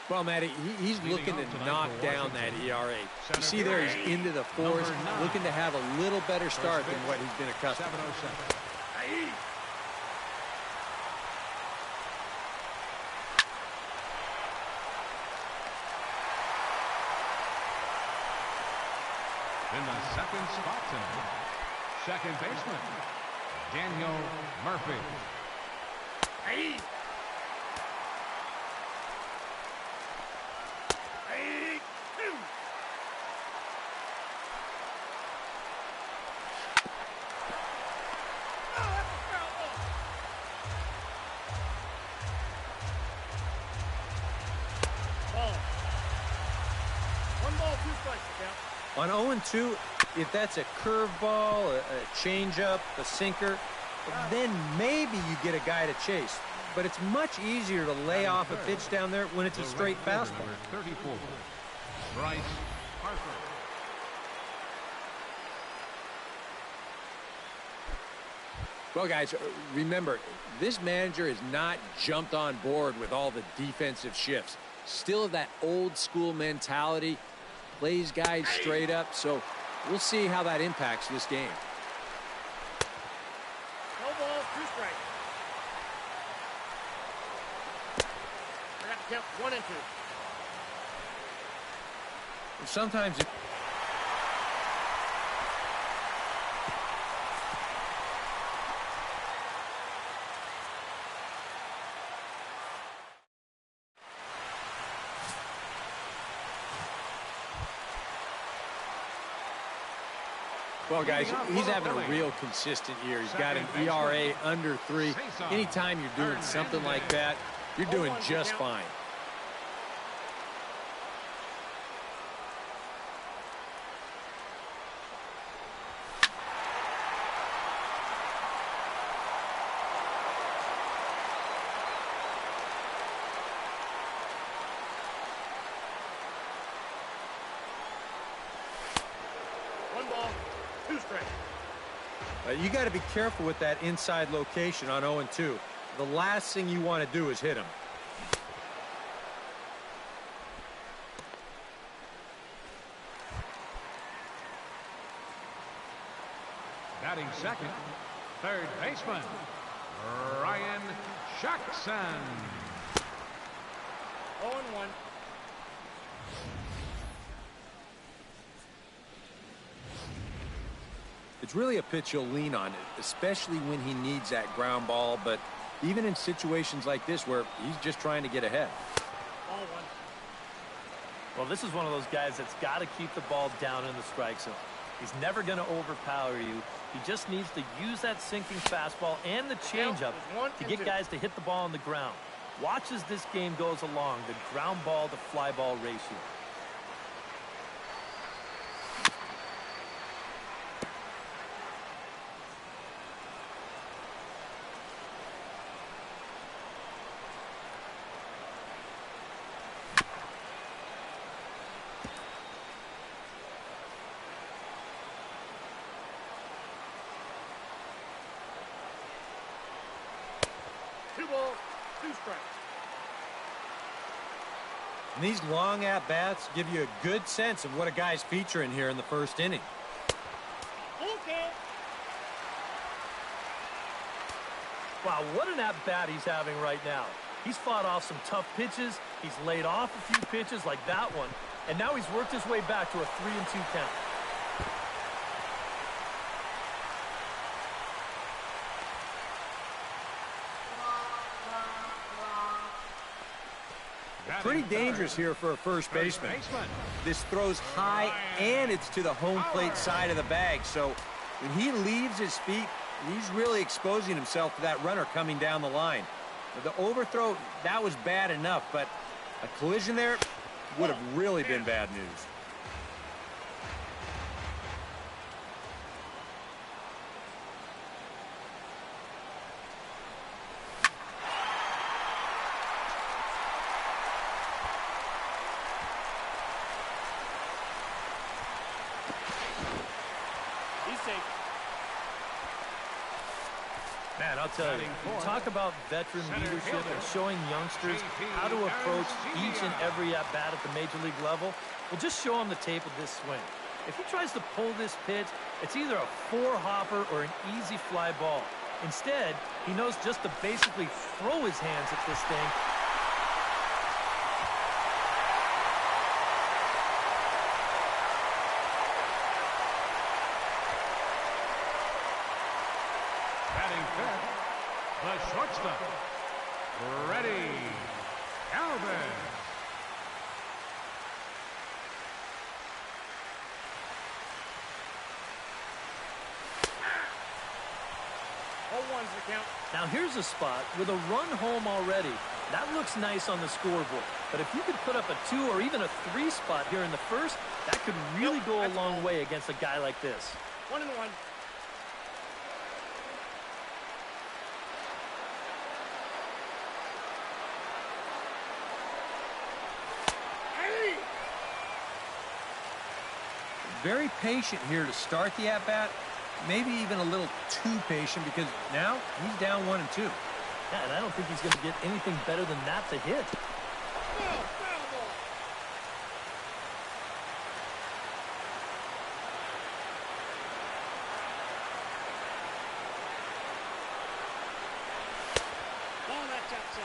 Well, Matty, he's looking to knock down that ERA. You see there, he's into the fours, looking to have a little better start than what he's been accustomed to. In the second spot tonight, second baseman, Daniel Murphy. Hey. On 0-2, if that's a curveball, a changeup, a sinker, then maybe you get a guy to chase. But it's much easier to lay off a pitch down there when it's a straight fastball. 34, Bryce Harper. Well, guys, remember, this manager has not jumped on board with all the defensive shifts. Still that old school mentality. Plays guys straight up, so we'll see how that impacts this game. No ball, 2 strikes. I got to count 1 and 2. Sometimes it... Well, guys, he's having a real consistent year. He's got an ERA under 3. Anytime you're doing something like that, you're doing just fine. You got to be careful with that inside location on 0-2. The last thing you want to do is hit him. Batting second, third baseman, Ryan Jackson. 0-1. It's really a pitch he'll lean on it, especially when he needs that ground ball, but even in situations like this where he's just trying to get ahead. Ball 1. Well, this is one of those guys that's got to keep the ball down in the strike zone. He's never going to overpower you. He just needs to use that sinking fastball and the changeup to get guys to hit the ball on the ground. Watch as this game goes along, the ground ball to fly ball ratio. And these long at-bats give you a good sense of what a guy's featuring here in the first inning. Okay. Wow, what an at-bat he's having right now. He's fought off some tough pitches. He's laid off a few pitches like that one. And now he's worked his way back to a 3-2 count. Pretty dangerous here for a first baseman. This throws high and it's to the home plate side of the bag. So when he leaves his feet, he's really exposing himself to that runner coming down the line. The overthrow, that was bad enough, but a collision there would have really been bad news. Man, I'll tell you, talk about veteran leadership and showing youngsters how to approach each and every at-bat at the major league level. Well, just show him the tape of this swing. If he tries to pull this pitch, it's either a four-hopper or an easy fly ball. Instead, he knows just to basically throw his hands at this thing. Batting fifth, the shortstop, Freddie Alvarez. 0-1's the count. Now here's a spot with a run home already. That looks nice on the scoreboard. But if you could put up a 2 or even a 3 spot here in the first, that could really go a long way against a guy like this. 1-1. Hey! Very patient here to start the at-bat. Maybe even a little too patient because now he's down 1-2. Yeah, and I don't think he's going to get anything better than that to hit. Foul ball. Ball, that's outside.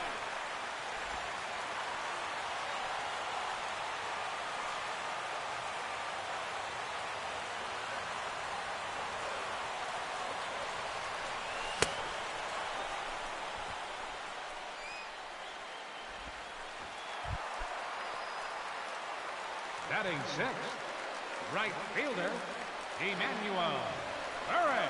Batting sixth, right fielder, Emmanuel Perez.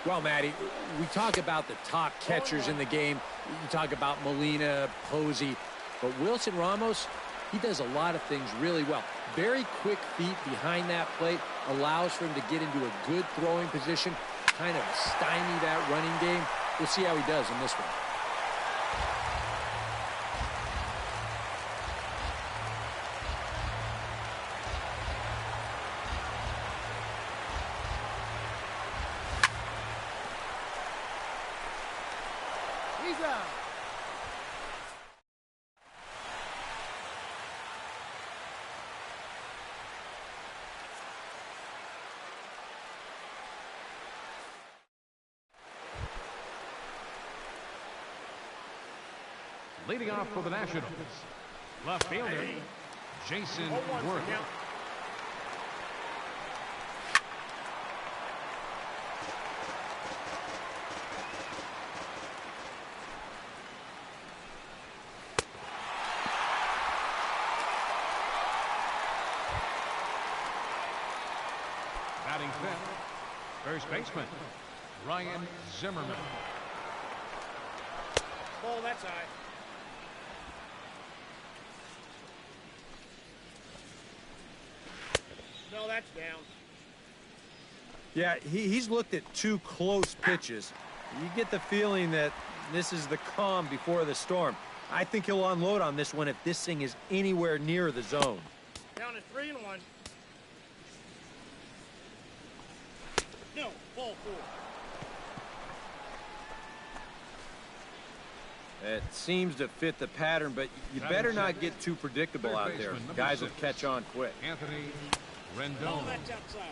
Well, Matty, we talk about the top catchers in the game. You talk about Molina, Posey, but Wilson Ramos, he does a lot of things really well. Very quick feet behind that plate, allows for him to get into a good throwing position, kind of stymie that running game. We'll see how he does in this one. He's out. Leading off for the Nationals, left fielder, Jason 0-1's Worth. the count. Batting fifth, first baseman, Ryan Zimmerman. Ball, that's high. No, that's down. Yeah, he's looked at 2 close pitches. You get the feeling that this is the calm before the storm. I think he'll unload on this one if this thing is anywhere near the zone. Down to 3-1. No, ball 4. It seems to fit the pattern, but you better not get too predictable out there. Guys will catch on quick. Anthony Ball, Rendon. that's outside.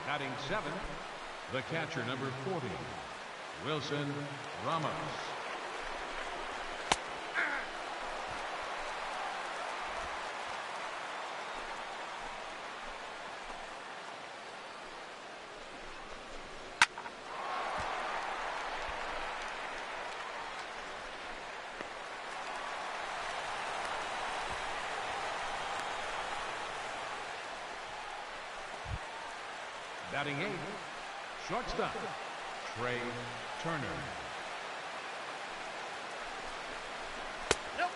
Batting seventh, the catcher, number 40, Wilson Ramos. Batting eighth, shortstop, Trey Turner. Nope.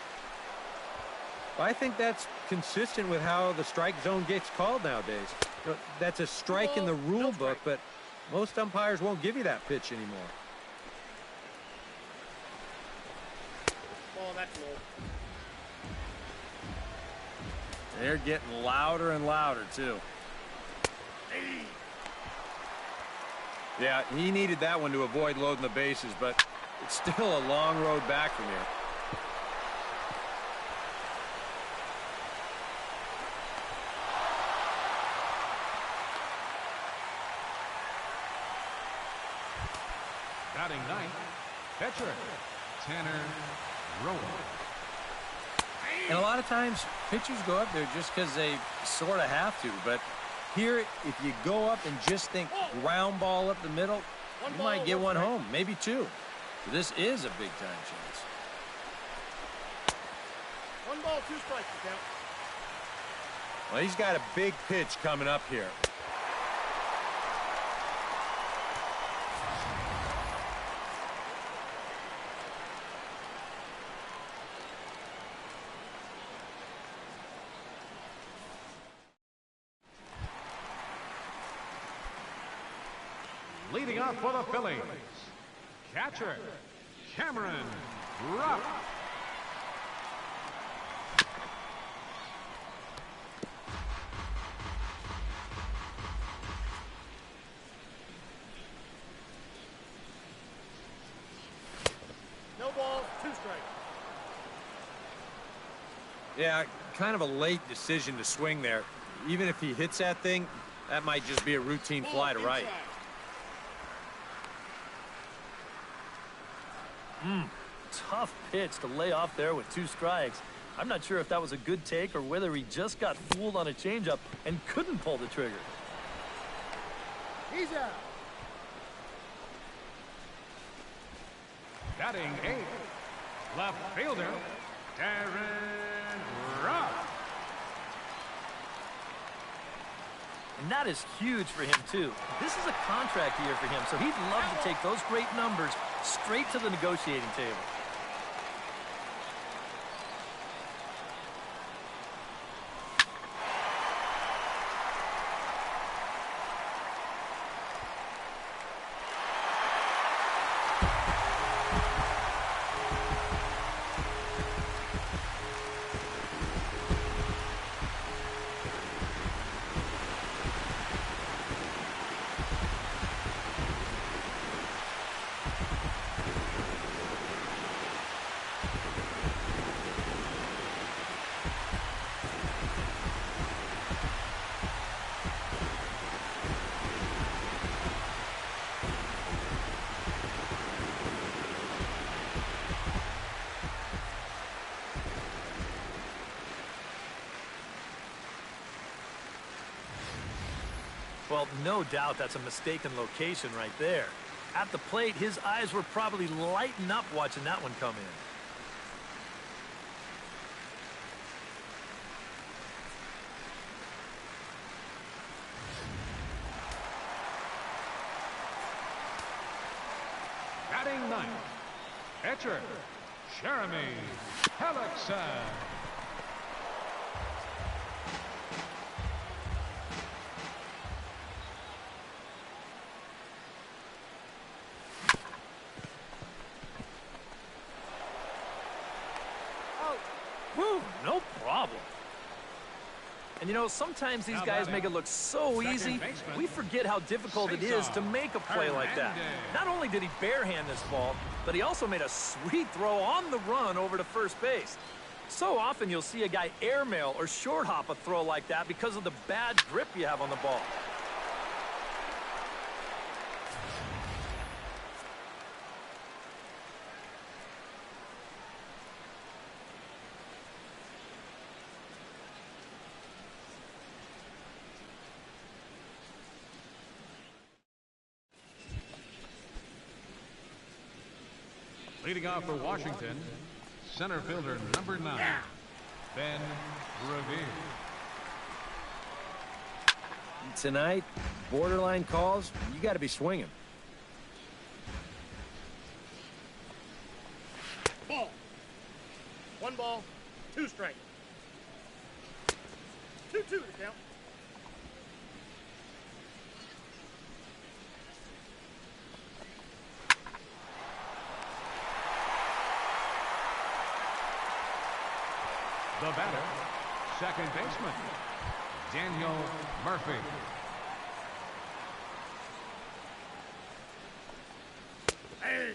I think that's consistent with how the strike zone gets called nowadays. You know, that's a strike in the rule book, but Most umpires won't give you that pitch anymore. Ball, that's low. They're getting louder and louder, too. Yeah, he needed that one to avoid loading the bases, but it's still a long road back from here. Batting ninth, catcher, Tanner Rowan. And a lot of times, pitchers go up there just because they sort of have to. But here, if you go up and just think ground ball up the middle, you might get one home, maybe two. So this is a big-time chance. 1 ball, 2 strikes, count. Well, he's got a big pitch coming up here. Leading off for the Phillies, catcher, Cameron Rupp. No balls, 2 strikes. Yeah, kind of a late decision to swing there. Even if he hits that thing, that might just be a routine fly to right. Tough pitch to lay off there with 2 strikes. I'm not sure if that was a good take or whether he just got fooled on a changeup and couldn't pull the trigger. He's out. Batting eighth, left fielder, Darren Rupp. And that is huge for him, too. This is a contract year for him, so he'd love to take those great numbers straight to the negotiating table. Well, no doubt that's a mistaken location right there. At the plate, his eyes were probably lighting up watching that one come in. Batting ninth, catcher, Jeremy Hellickson. Whew, no problem. And you know, sometimes these guys make it look so easy, we forget how difficult it is to make a play like that. Not only did he barehand this ball, but he also made a sweet throw on the run over to first base. So often you'll see a guy airmail or short hop a throw like that because of the bad grip you have on the ball. Leading off for Washington, center fielder number 9, Ben Revere. Tonight, borderline calls, you got to be swinging. Ball. 1 ball, 2 strikes. 2-2 to count. The batter, second baseman, Daniel Murphy. Hey!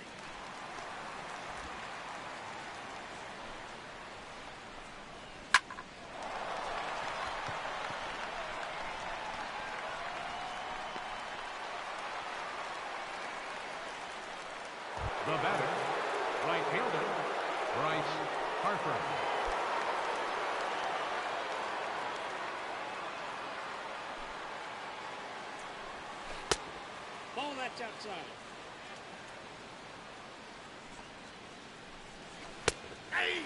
The batter, right fielder, Bryce Harper. Ball that's outside. Hey!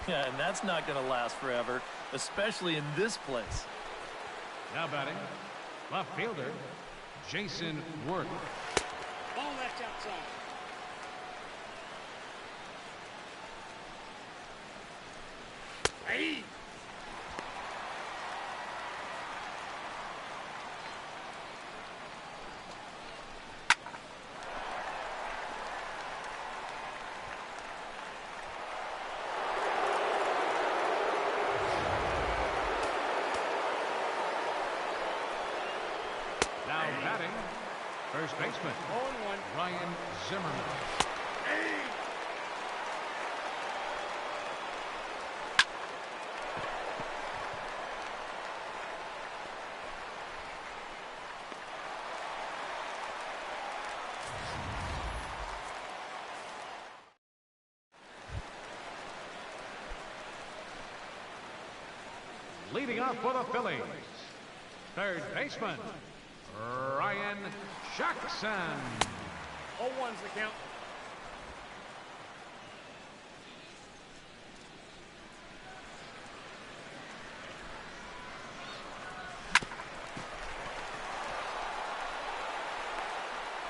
Yeah, and that's not going to last forever, especially in this place. Now batting, left fielder, Jason Worth. Ball that's outside. Hey! Now batting, first baseman, 0-1. Ryan Zimmerman. Hey! Leading off for the Phillies, third baseman, Ryan Jackson. 0-1's the count.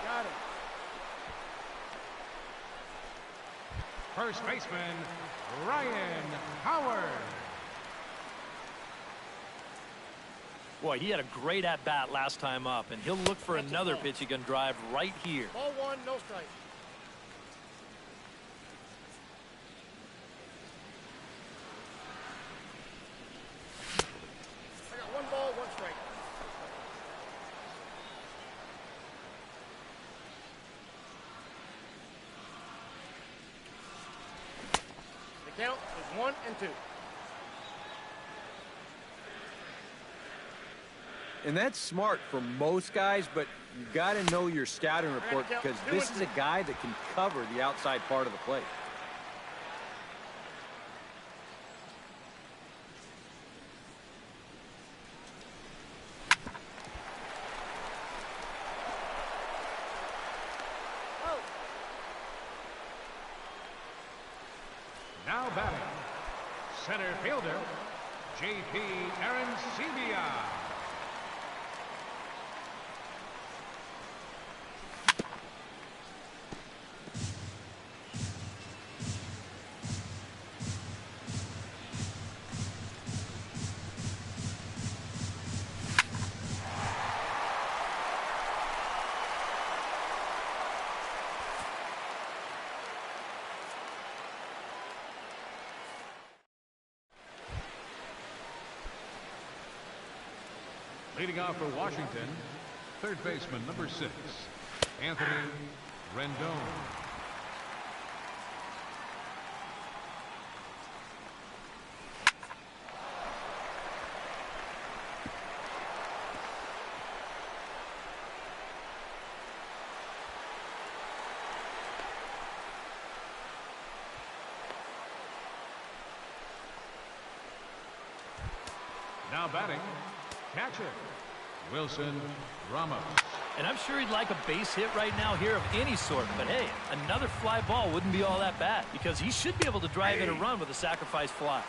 Got him. First baseman, Ryan Howard. Boy, he had a great at-bat last time up, and he'll look for That's a another ball. pitch he can drive right here. Ball one, no strike. I got 1 ball, 1 strike. The count is 1-2. And that's smart for most guys, but you got to know your scouting report because this is a guy that can cover the outside part of the plate. Now batting, center fielder, J.P. Arancibia. Leading off for Washington, third baseman, number 6, Anthony Rendon. Now batting, catcher, Wilson Ramos. And I'm sure he'd like a base hit right now here of any sort, but hey, another fly ball wouldn't be all that bad because he should be able to drive in a run with a sacrifice fly.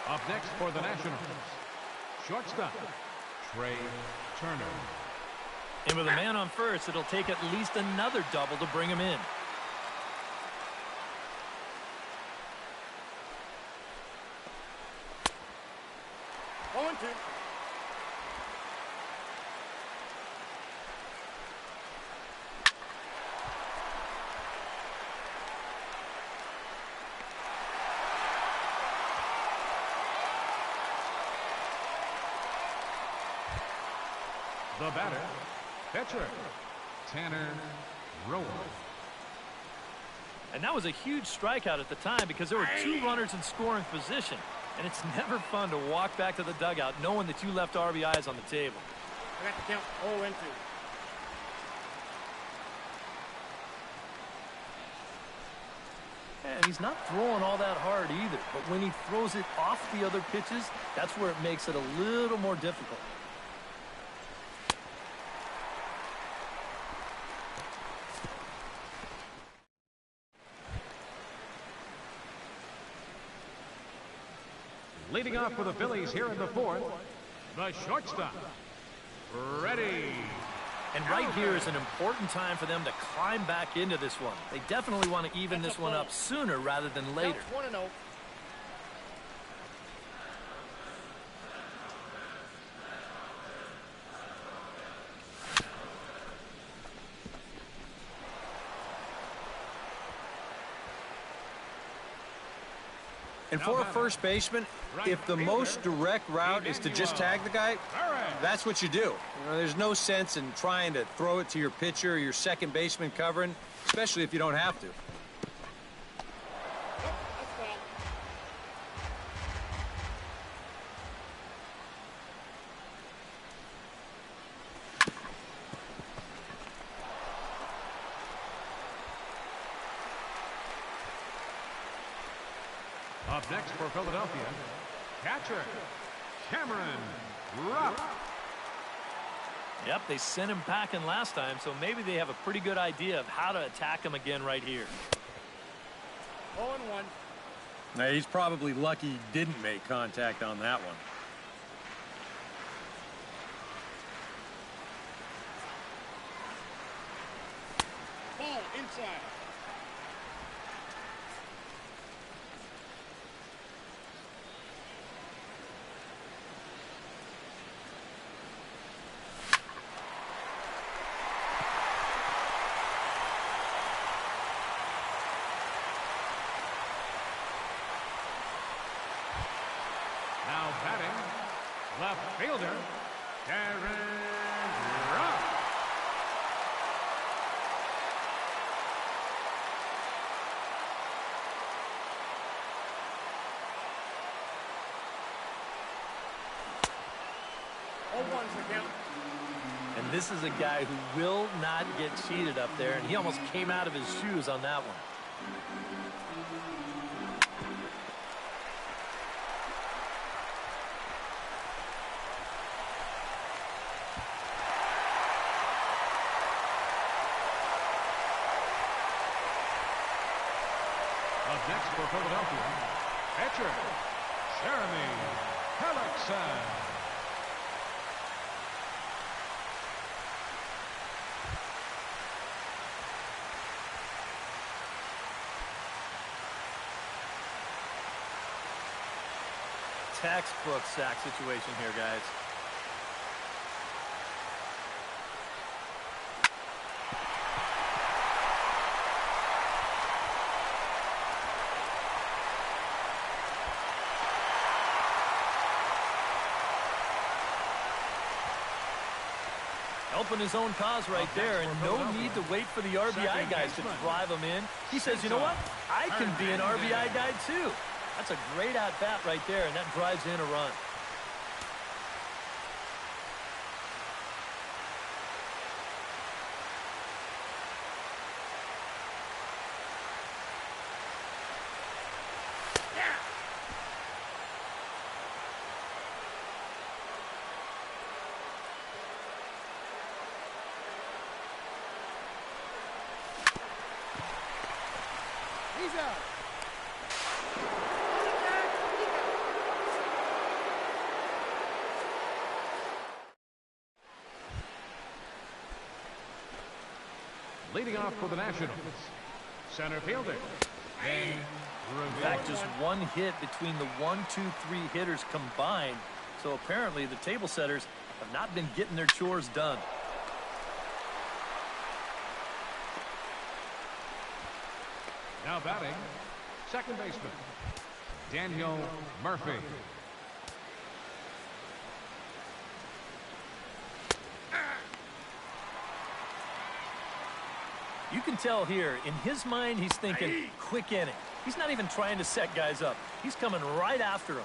Up next for the Nationals, shortstop, Trey Turner. And with a man on first, it'll take at least another double to bring him in. Going to. The batter, pitcher, Tanner Rowan. And that was a huge strikeout at the time because there were 2 runners in scoring position. And it's never fun to walk back to the dugout knowing that you left RBIs on the table. I got the count 0-2. And he's not throwing all that hard either. But when he throws it off the other pitches, that's where it makes it a little more difficult. Leading off for the Phillies here in the 4th, the shortstop, ready. And right here is an important time for them to climb back into this one. They definitely want to even this one up sooner rather than later. Counts 1-0. And for a first baseman, if the most direct route is to just tag the guy, that's what you do. You know, there's no sense in trying to throw it to your pitcher or your second baseman covering, especially if you don't have to. Up next for Philadelphia, catcher, Cameron Rupp. Yep, they sent him packing last time, so maybe they have a pretty good idea of how to attack him again right here. 0-1. Now, he's probably lucky he didn't make contact on that one. Ball inside. Now batting, left fielder, Cameron Rupp. The count. And this is a guy who will not get cheated up there, and he almost came out of his shoes on that one. Up next for Philadelphia, pitcher, Jeremy Hellickson. Textbook sack situation here, guys. Helping his own cause right there, and no need to wait for the RBI guys to drive him in. He says, you know what? I can be an RBI guy too. That's a great at-bat right there, and that drives in a run. He's out. Leading off for the Nationals, center fielder. In fact, just one hit between the 1, 2, 3 hitters combined. So apparently the table setters have not been getting their chores done. Now batting, second baseman, Daniel Murphy. You can tell here, in his mind, he's thinking, quick inning. He's not even trying to set guys up. He's coming right after them.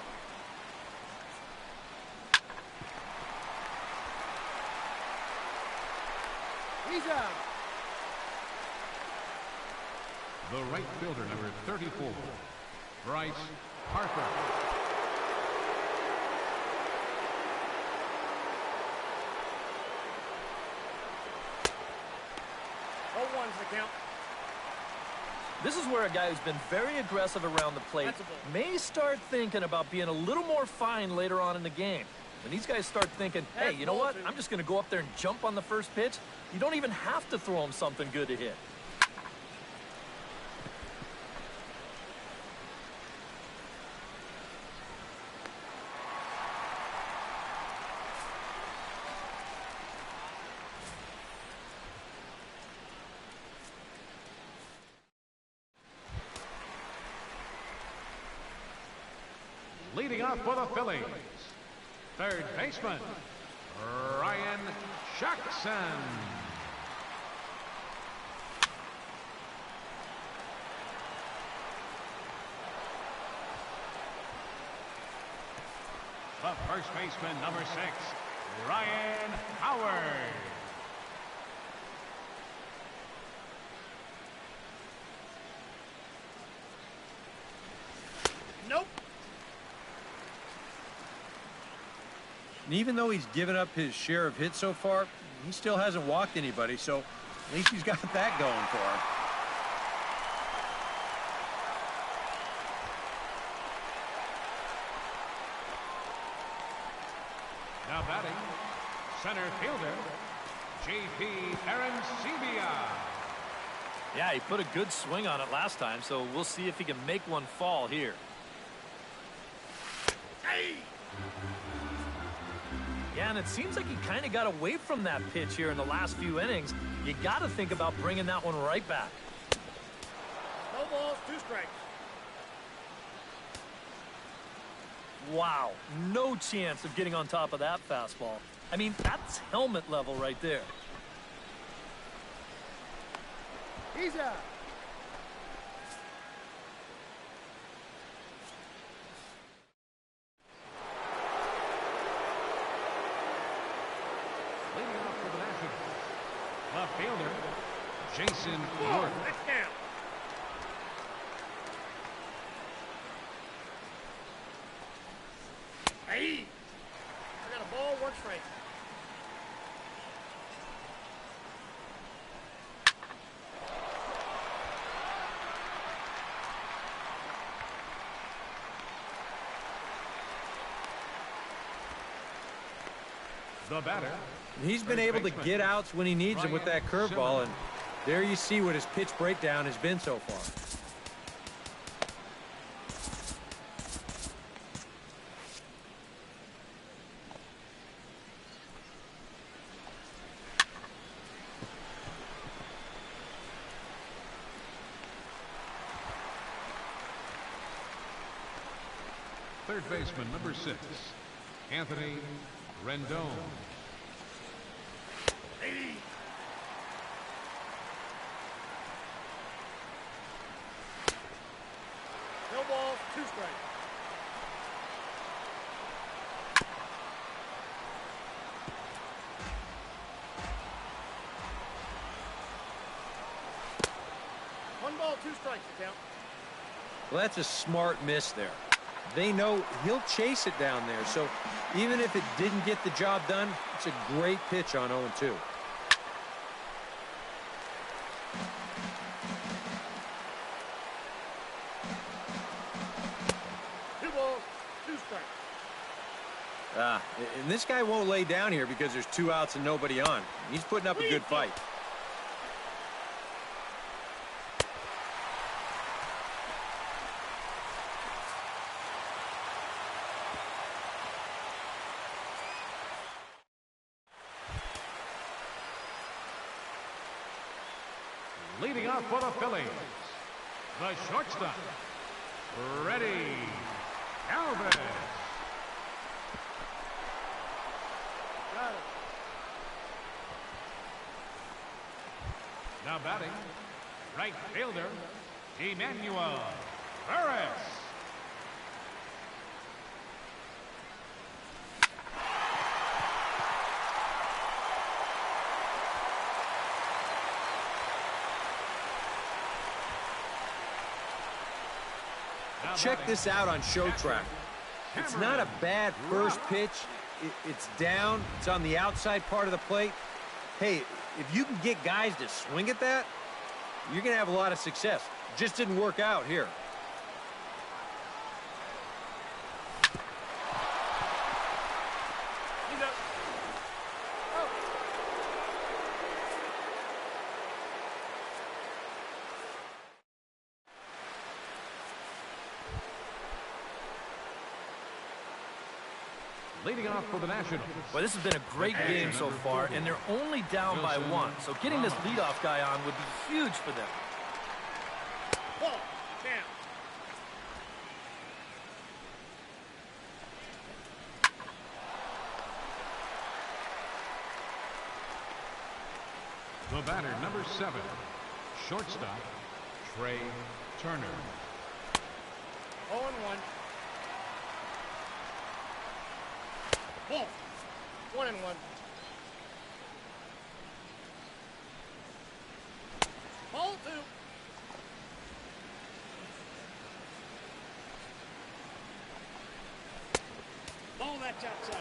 He's out. The right fielder, number 34, Bryce Harper. One's the count. This is where a guy who's been very aggressive around the plate may start thinking about being a little more fine later on in the game. When these guys start thinking, hey, you know what? I'm just going to go up there and jump on the first pitch. You don't even have to throw him something good to hit. Leading off for the Phillies, third baseman, Ryan Jackson. The first baseman, number 6, Ryan Howard. Nope. And even though he's given up his share of hits so far, he still hasn't walked anybody, so at least he's got that going for him. Now batting, center fielder, J.P. Arancibia. Yeah, he put a good swing on it last time, so we'll see if he can make one fall here. Yeah, and it seems like he kind of got away from that pitch here in the last few innings. You got to think about bringing that one right back. No balls, 2 strikes. Wow, no chance of getting on top of that fastball. I mean, that's helmet level right there. He's out. Leading off for the Nationals, left fielder, Jason Worth. That's down. Hey! I got a ball, 1 strike. The batter. He's been able to get outs when he needs them with that curveball, and there you see what his pitch breakdown has been so far. Third baseman, number 6, Anthony Rendon. No balls, 2 strikes. One ball, 2 strikes to count. Well, that's a smart miss there. They know he'll chase it down there, so even if it didn't get the job done, it's a great pitch on 0-2. And this guy won't lay down here because there's 2 outs and nobody on. He's putting up a good fight. Leading off for the Phillies, the shortstop, Freddie Alvarez. Got it. Now batting, right fielder, Emmanuel Perez. Check this out on Show Track. It's not a bad first pitch. It's down. It's on the outside part of the plate. Hey, if you can get guys to swing at that, you're going to have a lot of success. Just didn't work out here. He's up. Oh. Leading off for the Nationals. Well, this has been a great game so far, and they're only down by 1. So getting this leadoff guy on would be huge for them. Ball. Down. The batter, number 7, shortstop, Trey Turner. 0-1. Ball. 1-1. Ball 2. Ball, that's outside.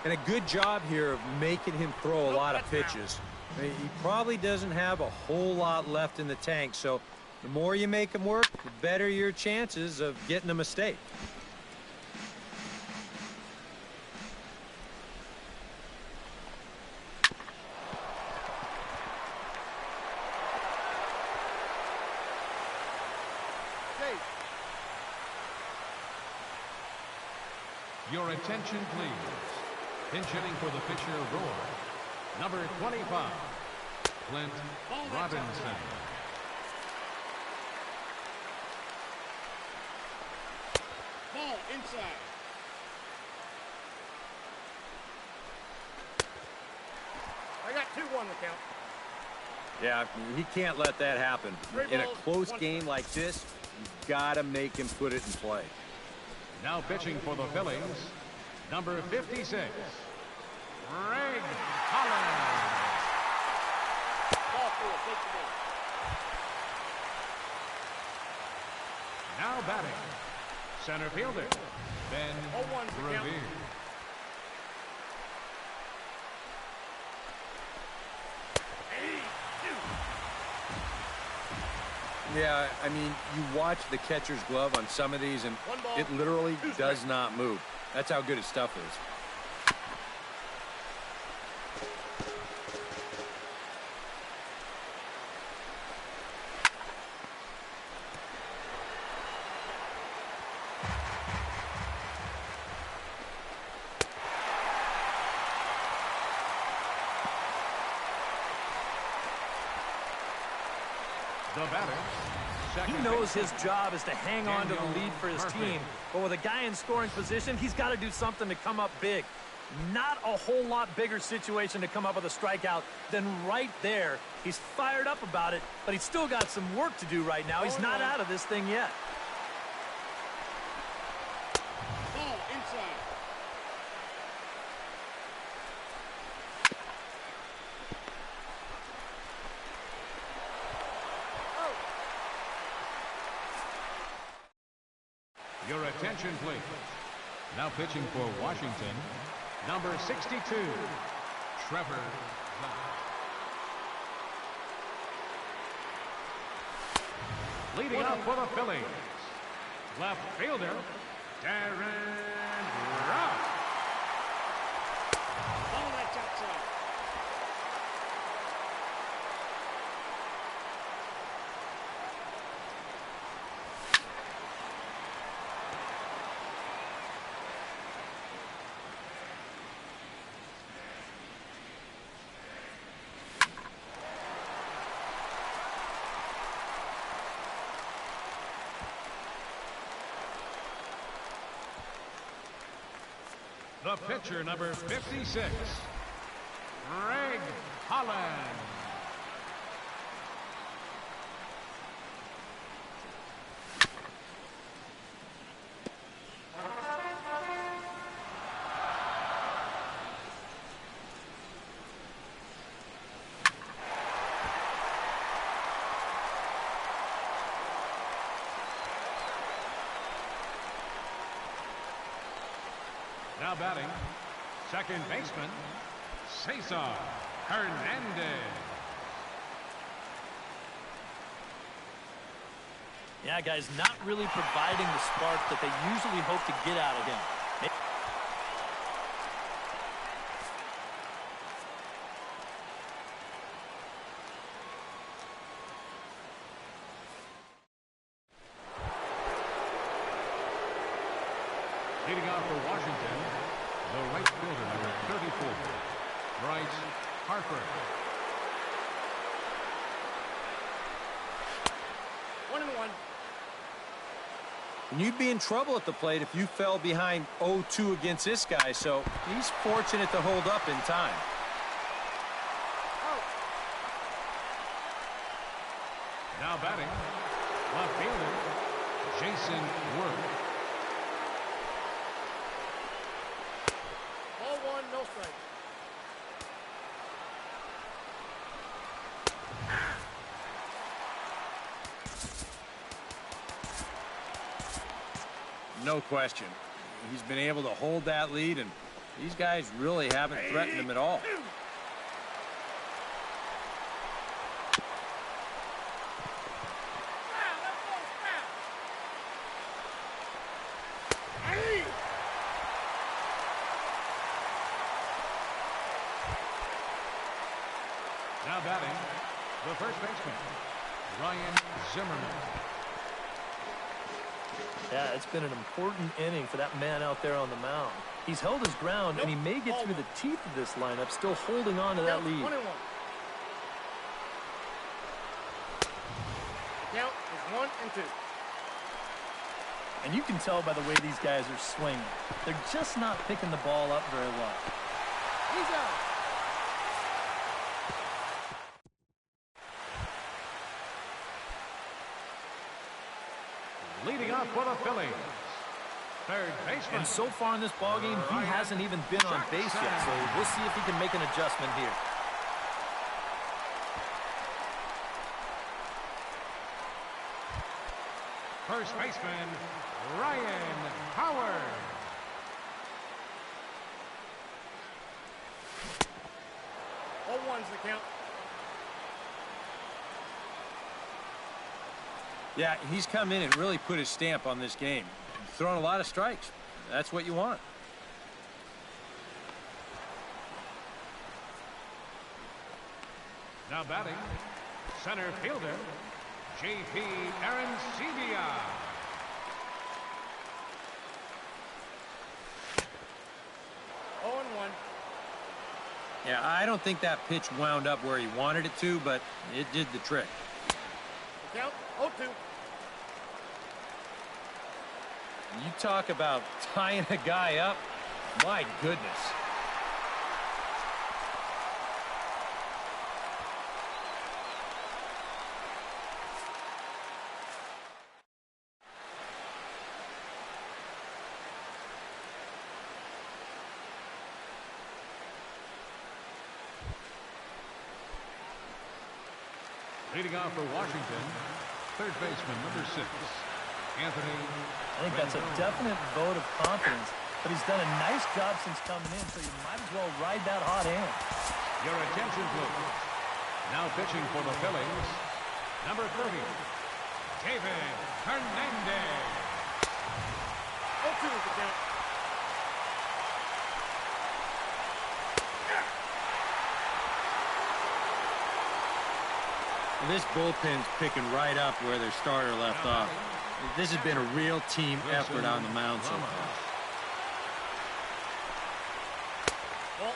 And a good job here of making him throw a lot of pitches. I mean, he probably doesn't have a whole lot left in the tank, so the more you make him work, the better your chances of getting a mistake. Your attention, please. Pinch hitting for the pitcher, Roar. Number 25, Clint Robinson. Ball inside. I got 2-1 the count. Yeah, he can't let that happen. In a close game like this, you've got to make him put it in play. Now pitching for the Phillies, number 56, Greg Holland. Ball 4, take the ball. Now batting, center fielder, Ben 0-1 for count. Revere. Yeah, I mean, you watch the catcher's glove on some of these, and it literally does not move. That's how good his stuff is. The batter, He second knows baseman, his job is to hang on to the lead for his team. But with a guy in scoring position, he's got to do something to come up big. Not a whole lot bigger situation to come up with a strikeout than right there. He's fired up about it, but he's still got some work to do right now. He's not out of this thing yet. Ball inside. Your attention, please. Now pitching for Washington, number 62, Trevor Bauer. Leading up for the Phillies, left fielder, Darren Ruff. Ball, that's outside. The pitcher, number 56, Greg Holland. Now batting, second baseman, Cesar Hernandez. Yeah, guys, not really providing the spark that they usually hope to get out of him. Leading off for Washington, the right fielder, number 34, Bryce Harper. 1-1. And you'd be in trouble at the plate if you fell behind 0-2 against this guy, so he's fortunate to hold up in time. Now batting, left fielder, Jason Worth. Ball 1, no strike. No question. He's been able to hold that lead, and these guys really haven't threatened him at all. Now batting, the first baseman, Ryan Zimmerman. Yeah, it's been an important inning for that man out there on the mound. He's held his ground, and he may get through the teeth of this lineup, still holding on to that lead. 1-1. Count is 1-2. And you can tell by the way these guys are swinging. They're just not picking the ball up very well. He's out. Leading off for the Phillies, third baseman. And so far in this ballgame, he hasn't even been on base yet, so we'll see if he can make an adjustment here. First baseman, Ryan Howard. All 1's the count. Yeah, he's come in and really put his stamp on this game. He's thrown a lot of strikes. That's what you want. Now batting, center fielder, J.P. Arancibia. Oh, 1. Yeah, I don't think that pitch wound up where he wanted it to, but it did the trick. Count 0-2. You talk about tying a guy up. My goodness. Leading off for Washington, third baseman, number 6, Anthony. I think that's a definite vote of confidence, but he's done a nice job since coming in, so you might as well ride that hot hand. Your attention, please. Now pitching for the Phillies, number 30, David Hernandez. 0-2 is the count. This bullpen's picking right up where their starter left off. This has been a real team effort on the mound so far. Ball.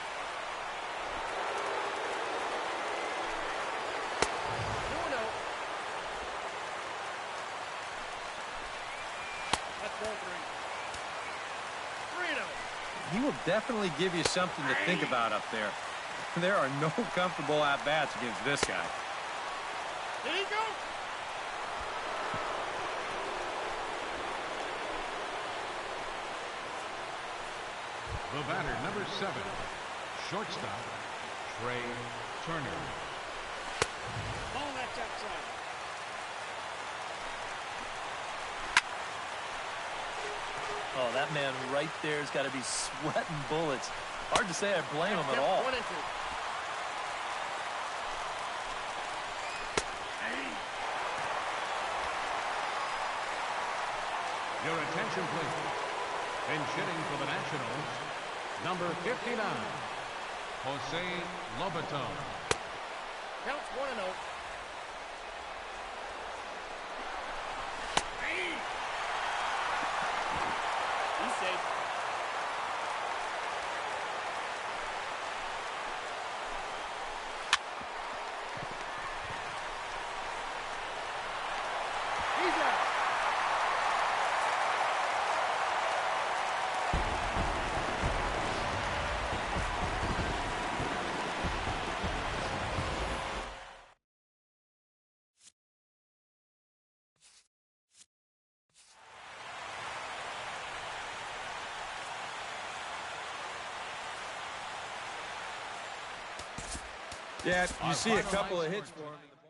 2-0. That's ball 3. 3-0. he will definitely give you something to think about up there. There are no comfortable at-bats against this guy. Did he go? The batter, number 7, shortstop, Trey Turner. Ball that's outside. Oh, that man right there's got to be sweating bullets. Hard to say I blame him at all. 1 and 2. Your attention, please. And hitting for the Nationals, number 59, Jose Lobato. Counts 1 and 0. He's safe. He's out. Yeah, you see a couple of hits for him.